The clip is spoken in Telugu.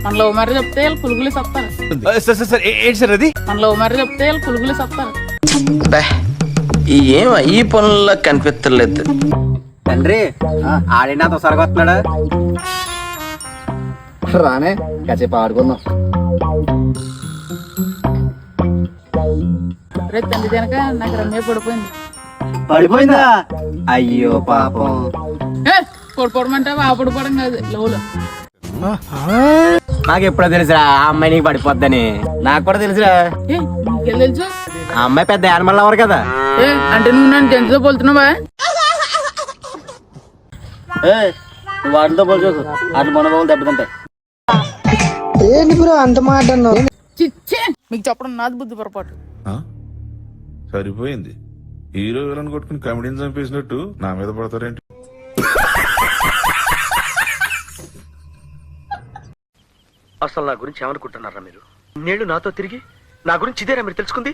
మన లవ్ మ్యారేజ్ చెప్తే వీళ్ళు పులుగులు సత్తారు. సార్ ఏంటి సార్ అది? మన లవ్ మ్యారేజ్ చెప్తే వీళ్ళు పులుగులు సత్తారు. ఏం ఈ పనుల్లో కనిపించలేదు. తండ్రి ఆడి నాతో సరగొస్తున్నాడా? రానే కాసేపు ఆడుకుందాం. రేపు తండ్రి తినక నాకు రమ్య పడిపోయింది. పడిపోయిందా? అయ్యో పాపం. పడిపోవడమంటే ఆ పడిపోవడం కాదు, లవ్లో. నాకు ఎప్పుడో తెలుసురా ఆ అమ్మాయి నీకు పడిపోద్దని. నాకు కూడా తెలుసురా. నీకేం తెలుసు? ఆ అమ్మాయి పెద్ద యానిమల్ అవరు కదా. అంటే నువ్వు నన్ను జంతుతో పోలుతున్నావా? నువ్వు వాటితో పోల్చోకు, అటు మనోభావాలు దెబ్బతింటాయి. చిచ్చే, మీకు చెప్పడం నాది బుద్ధి పొరపాటు. సరిపోయింది. హీరో విలన్ కొట్టుకుని కమెడీని చంపేసినట్టు నా మీద పడతారేంటి? అసలు నా గురించి ఏమనుకుంటున్నారా మీరు? నేడు నాతో తిరిగి నా గురించి ఇదేనా మీరు తెలుసుకుంది?